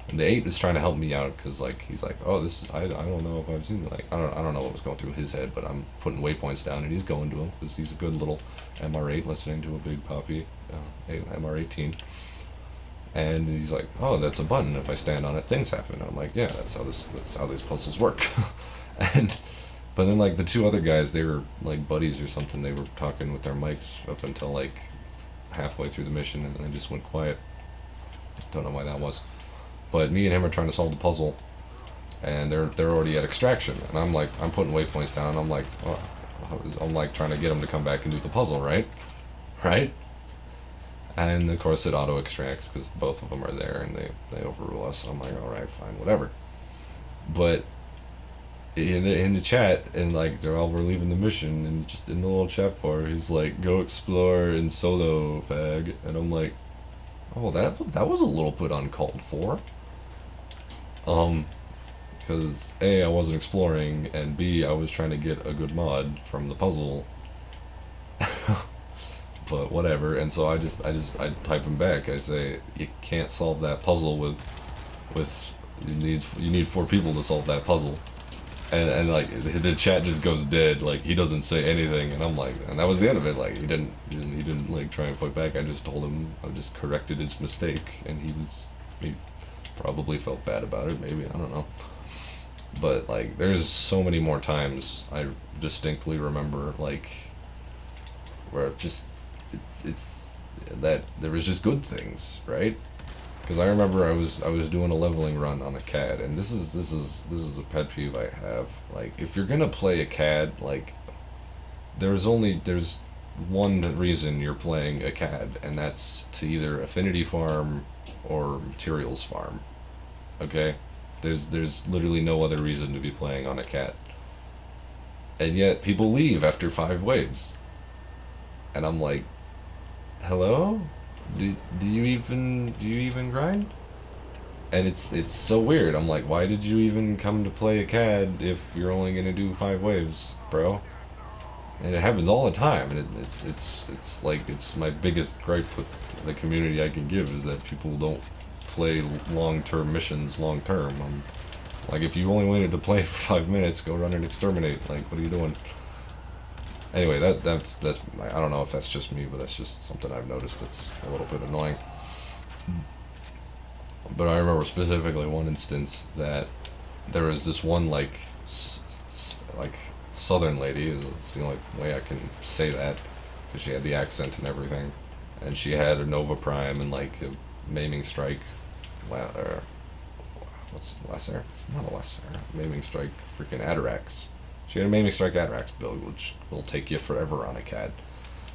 And the 8 was trying to help me out, because like he's like, oh, this is, I don't know if I've seen, like I don't know what was going through his head, but I'm putting waypoints down, and he's going to him because he's a good little MR8 listening to a big poppy MR18. And he's like, oh, that's a button. If I stand on it, things happen. And I'm like, yeah, that's how these puzzles work. and but then like the 2 other guys, they were like buddies or something. They were talking with their mics up until like halfway through the mission, and then they just went quiet. Don't know why that was. But me and him are trying to solve the puzzle, and they're already at extraction, and I'm like, I'm putting waypoints down. I'm like, oh, I'm like trying to get him to come back and do the puzzle, right? Right? And of course it auto extracts because both of them are there and they overrule us. So I'm like, all right, fine, whatever. But in the chat, and like while we're leaving the mission, and just in the little chat bar, he's like, "Go explore in solo, fag," and I'm like, "Oh, that was a little bit uncalled for." Because A, I wasn't exploring, and B, I was trying to get a good mod from the puzzle. But whatever, and so I type him back. I say, you can't solve that puzzle with you need 4 people to solve that puzzle. And like the chat just goes dead. Like he doesn't say anything, and I'm like, and that was the end of it. Like he didn't like try and fight back. I just told him, I just corrected his mistake, and he probably felt bad about it. Maybe, I don't know. But like there's so many more times I distinctly remember like where it's that there was just good things, right? Because I remember I was doing a leveling run on a CAD, and this is a pet peeve I have. Like, if you're gonna play a CAD, like, there's one reason you're playing a CAD, and that's to either affinity farm or materials farm. Okay, there's literally no other reason to be playing on a CAD, and yet people leave after 5 waves, and I'm like, hello? Do you even grind? And it's so weird. I'm like, why did you even come to play a CAD if you're only gonna do 5 waves, bro? And it happens all the time, and it's like it's my biggest gripe with the community I can give is that people don't play long-term missions long-term. I'm like, if you only wanted to play for 5 minutes, go run and exterminate. Like, what are you doing? Anyway, that's I don't know if that's just me, but that's just something I've noticed that's a little bit annoying. But I remember specifically one instance that there was this one like southern lady. It's the only way I can say that because she had the accent and everything, and she had a Nova Prime and like a maiming strike. What's Lasser? It's not a Lasser. Maiming strike, freaking Atarax. She had a Maiming Strike Atarax build, which will take you forever on a CAD.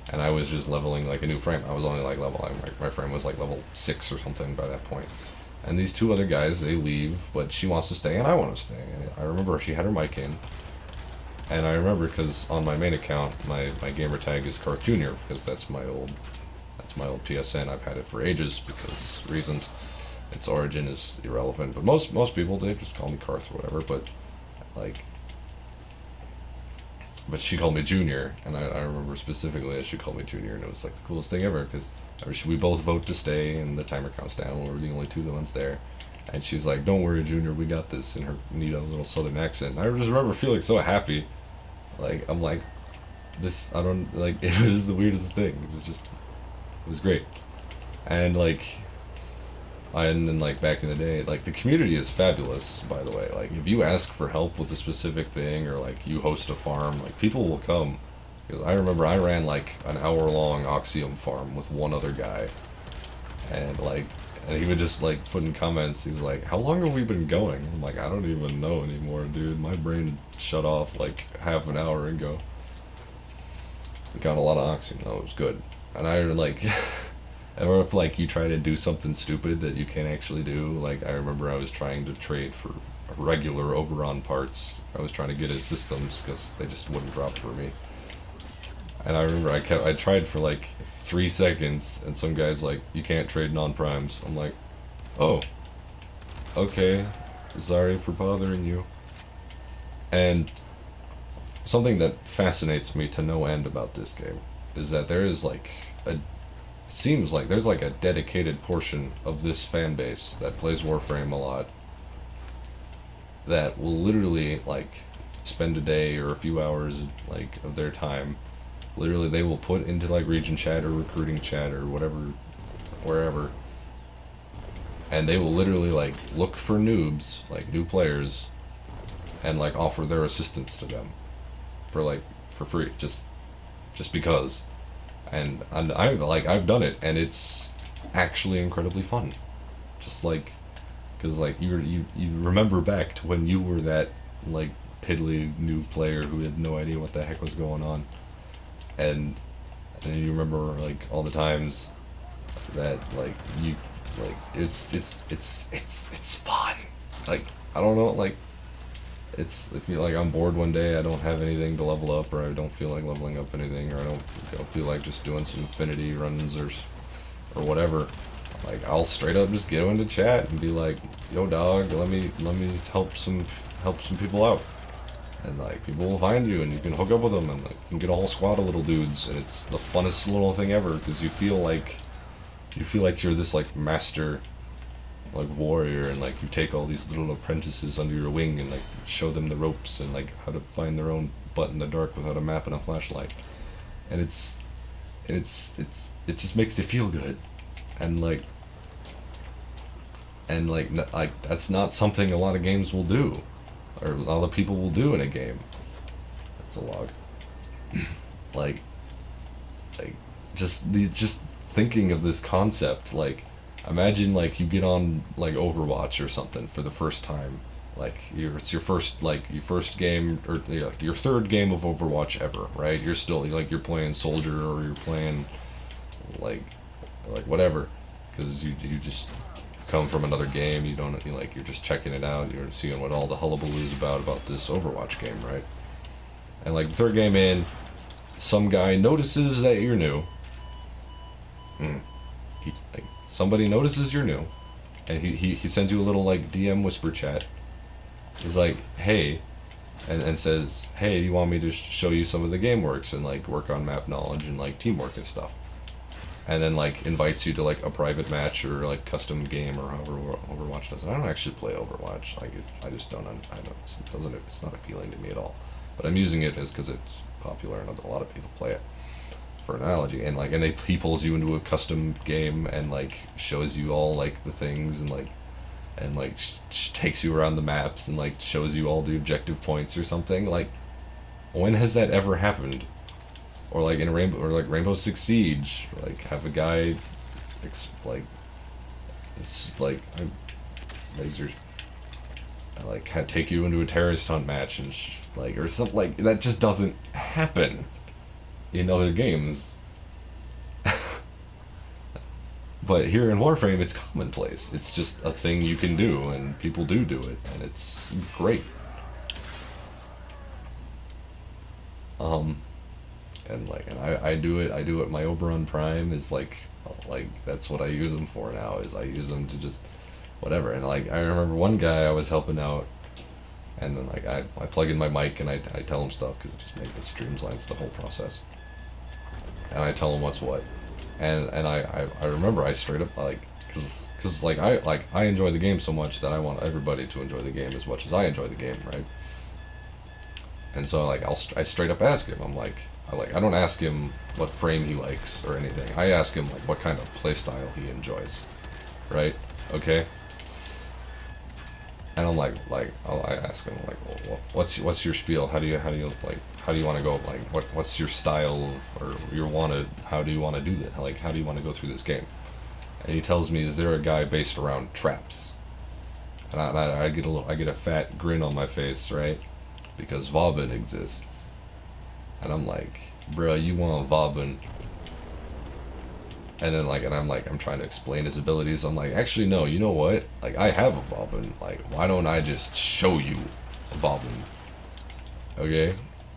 And I was just leveling like a new frame. I was only like my frame was like level 6 or something by that point. And these 2 other guys, they leave, but she wants to stay and I want to stay. And I remember she had her mic in. And I remember because on my main account, my gamer tag is Karth Jr. because that's my old PSN. I've had it for ages because reasons. Its origin is irrelevant. But most people, they just call me Karth or whatever. But like... But she called me Junior, and I remember specifically that she called me Junior, and it was like the coolest thing ever, because we both vote to stay, and the timer counts down, we're the only 2 ones there. And she's like, "Don't worry, Junior, we got this," in her neat little southern accent. And I just remember feeling so happy. Like, I'm like, this, I don't, like, it was the weirdest thing. It was great. And like, and then like back in the day, like the community is fabulous, by the way. Like if you ask for help with a specific thing or like you host a farm, like people will come. Because I remember I ran like an hour-long Oxium farm with one other guy, and like, and he would just like put in comments. He's like, "How long have we been going?" I'm like, "I don't even know anymore, dude. My brain shut off like half an hour ago." Got a lot of Oxium though. It was good, and I like. Or if like you try to do something stupid that you can't actually do, like I remember I was trying to trade for regular Oberon parts. I was trying to get his systems because they just wouldn't drop for me. And I remember I tried for like 3 seconds, and some guy's like, "You can't trade non-primes." I'm like, "Oh, okay, sorry for bothering you." And something that fascinates me to no end about this game is that there is like seems like there's like a dedicated portion of this fan base that plays Warframe a lot that will literally like spend a day or a few hours like of their time, literally they will put into like region chat or recruiting chat or whatever, wherever, and they will literally like look for noobs, like new players, and like offer their assistance to them for free, just because. And I've done it, and it's actually incredibly fun. Just like, because like you remember back to when you were that like piddly new player who had no idea what the heck was going on, and you remember like all the times that like you like it's fun. Like I don't know, like it's if you like I'm bored one day, I don't have anything to level up, or I don't feel like leveling up anything, or I don't feel like just doing some affinity runs or whatever. Like I'll straight up just go into chat and be like, "Yo, dog, let me help some people out," and like people will find you and you can hook up with them and like you can get a whole squad of little dudes, and it's the funnest little thing ever because you feel like you're this like master like warrior, and like you take all these little apprentices under your wing and like show them the ropes and like how to find their own butt in the dark without a map and a flashlight, and it just makes you feel good, and like that's not something a lot of games will do, or a lot of people will do in a game. That's a log. like just thinking of this concept, like imagine like you get on like Overwatch or something for the first time, like it's your first game, or like your third game of Overwatch ever, right? You're still like you're playing soldier, or you're playing like whatever, because you just come from another game, you don't like you're just checking it out, you're seeing what all the hullabaloo is about this Overwatch game, right? And like the third game in, some guy notices that you're new. Somebody notices you're new, and he sends you a little like DM whisper chat. He's like, hey, and says, hey, do you want me to show you some of the game works and like work on map knowledge and like teamwork and stuff? And then like invites you to like a private match or like custom game or however Overwatch does it. I don't actually play Overwatch. Like I just don't. It's not appealing to me at all. But I'm using it as because it's popular and a lot of people play it. For an analogy, and he pulls you into a custom game and like shows you all like the things and takes you around the maps and like shows you all the objective points or something. Like, when has that ever happened? Or like in Rainbow Six Siege, like have a guy lasers take you into a terrorist hunt match and or something like that. Just doesn't happen in other games. But here in Warframe, it's commonplace. It's just a thing you can do, and people do it, and it's great. And I do it. My Oberon Prime is like that's what I use them for now. Is I use them to just whatever. And like I remember one guy I was helping out, and then like I plug in my mic and I tell him stuff because it streamlines the whole process. And I tell him what's what, and I remember I straight up because I enjoy the game so much that I want everybody to enjoy the game as much as I enjoy the game, right? And so I straight up ask him. I don't ask him what frame he likes or anything. I ask him like what kind of playstyle he enjoys, right? Okay. And I'm I ask him like, well, what's your spiel? How do you want to go? Like, what's your style how do you want to do that? Like, how do you want to go through this game? And he tells me, is there a guy based around traps? And I get a fat grin on my face, right? Because Vauban exists. And I'm like, bro, you want Vauban? And then I'm trying to explain his abilities. I'm like, actually no, you know what? Like, I have a Vauban. Like, why don't I just show you a Vauban? Okay?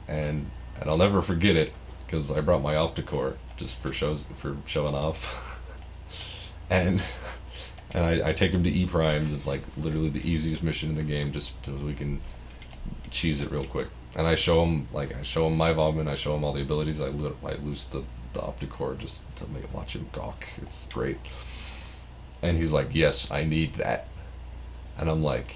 And I'll never forget it because I brought my Opticore just for showing off. and I take him to E Prime, like literally the easiest mission in the game, just so we can cheese it real quick. And I show him my Vauban, I show him all the abilities. I loose the Opticore just to watch him gawk. It's great. And he's like, yes, I need that. And I'm like,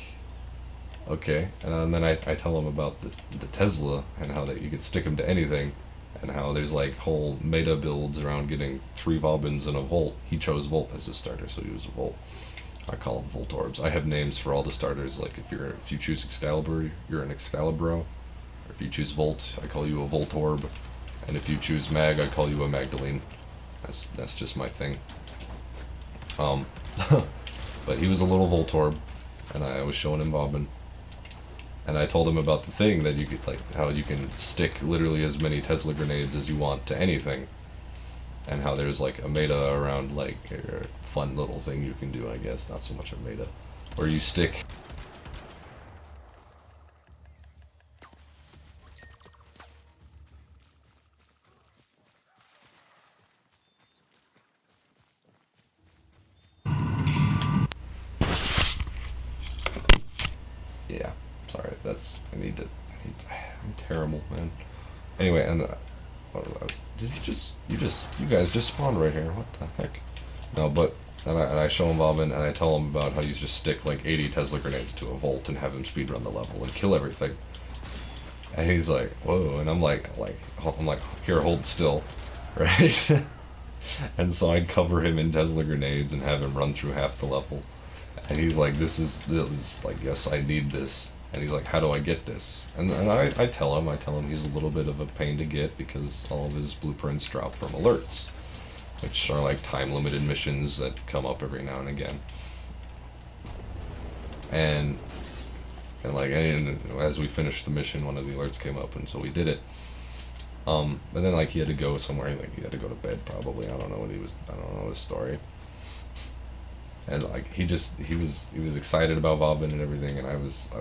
okay. And then I tell him about the Tesla and how that you can stick him to anything, and how there's like whole meta builds around getting 3 Vaubans and a Volt. He chose Volt as his starter, so he was a Volt. I call them Volt Orbs. I have names for all the starters. Like if you choose Excalibur, you're an Excalibro. Or if you choose Volt, I call you a Volt Orb. And if you choose Mag, I call you a Magdalene. That's just my thing. But he was a little Voltorb, and I was showing him Vauban. And I told him about the thing that you could, like, how you can stick literally as many Tesla grenades as you want to anything, and how there's like a meta around like a fun little thing you can do, I guess, not so much a meta, where you stick. Yeah, sorry, I'm terrible, man. Anyway, and you guys just spawned right here. What the heck? No, but and I show him Bobbin and I tell him about how you just stick like 80 Tesla grenades to a vault and have him speedrun the level and kill everything. And he's like, whoa, and I'm like, here, hold still, right? And so I'd cover him in Tesla grenades and have him run through half the level. And he's like, this is like, yes, I need this. And he's like, how do I get this? And I tell him he's a little bit of a pain to get because all of his blueprints drop from alerts, which are like time-limited missions that come up every now and again. And as we finished the mission, one of the alerts came up, and so we did it. And then like he had to go somewhere, like he had to go to bed probably. I don't know his story. And like he was excited about Bobbin and everything, and I was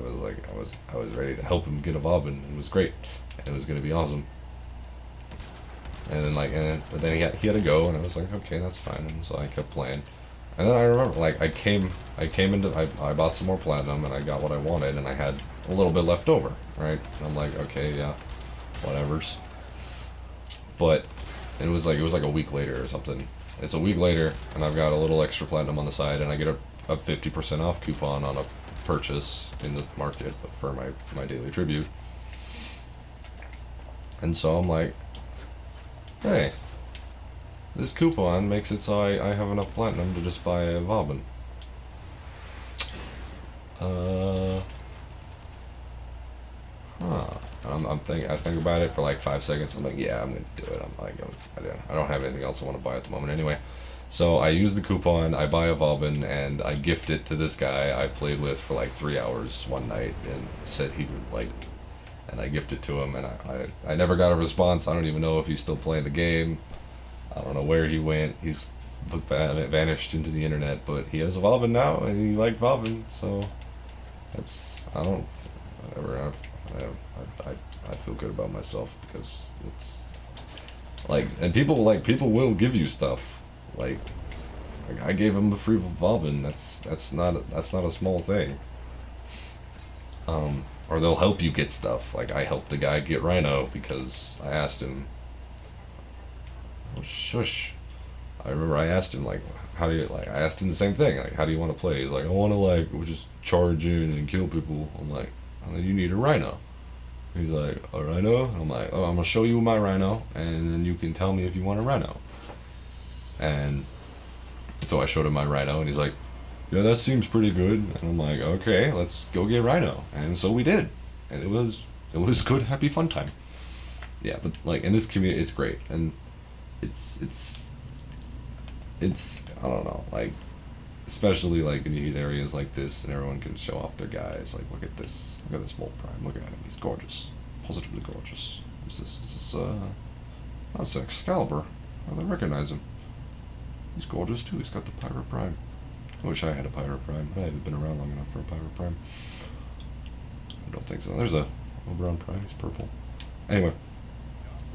ready to help him get a Bobbin. It was great, and it was gonna be awesome. And then but then he had to go, and I was like, okay, that's fine. And so I kept playing. And then I remember, like, I bought some more platinum, and I got what I wanted, and I had a little bit left over, right? And I'm like, okay, yeah, whatevers. But it was like a week later or something. It's a week later, and I've got a little extra platinum on the side, and I get a 50% off coupon on a purchase in the market for my daily tribute. And so I'm like, hey, this coupon makes it so I have enough platinum to just buy a Bobbin. I think about it for like 5 seconds. I'm like, yeah, I'm gonna do it. I don't have anything else I want to buy at the moment anyway. So I use the coupon, I buy a Bobbin, and I gift it to this guy I played with for like 3 hours one night, and said he would like, and I gifted to him, and I never got a response. I don't even know if he's still playing the game. I don't know where he went. He's vanished into the internet, but he has a Bobbin now, and he liked Bobbin, so whatever. I feel good about myself because it's like, and people will give you stuff. Like I gave him a free Bobbin. That's not a small thing. Or they'll help you get stuff. Like I helped the guy get Rhino because I asked him. Oh, shush. I remember I asked him, like, I asked him the same thing, like, how do you want to play? He's like, I want to, like, just charge in and kill people. I'm like, oh, you need a Rhino. He's like, a Rhino? I'm like, oh, I'm going to show you my Rhino, and then you can tell me if you want a Rhino. And so I showed him my Rhino, and he's like, yeah, that seems pretty good. And I'm like, okay, let's go get Rhino. And so we did. And it was good, happy, fun time. Yeah, but, like, in this community, it's great. And it's I don't know, like, especially like in these areas like this, and everyone can show off their guys. Like, look at this Molt Prime. Look at him. He's gorgeous, positively gorgeous. What's this? That's Excalibur. I recognize him. He's gorgeous too. He's got the Pirate Prime. I wish I had a Pirate Prime, but I haven't been around long enough for a Pirate Prime. I don't think so. There's a Oberon Prime. He's purple. Anyway.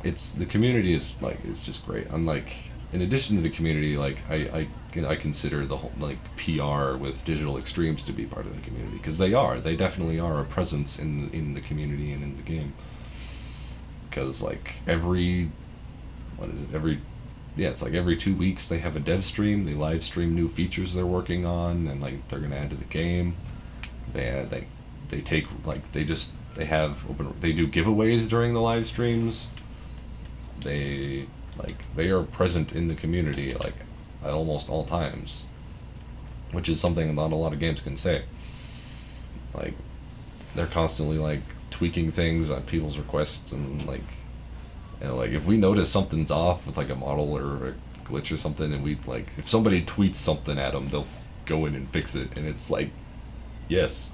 The community is like, it's just great. I'm like, in addition to the community, like I consider the whole like PR with Digital Extremes to be part of the community, because they definitely are a presence in the community and in the game. Because like it's like every 2 weeks they have a dev stream. They live stream new features they're working on, and like they're gonna add to the game. They take like they do giveaways during the live streams. They are present in the community like at almost all times, which is something not a lot of games can say. Like they're constantly like tweaking things on people's requests, and like, you know, like if we notice something's off with like a model or a glitch or something, and we like, if somebody tweets something at them, they'll go in and fix it, and it's like, yes.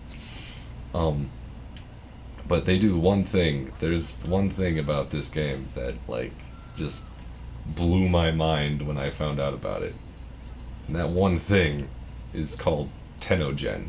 But they do one thing. There's one thing about this game that like just blew my mind when I found out about it. And that one thing is called Tenogen.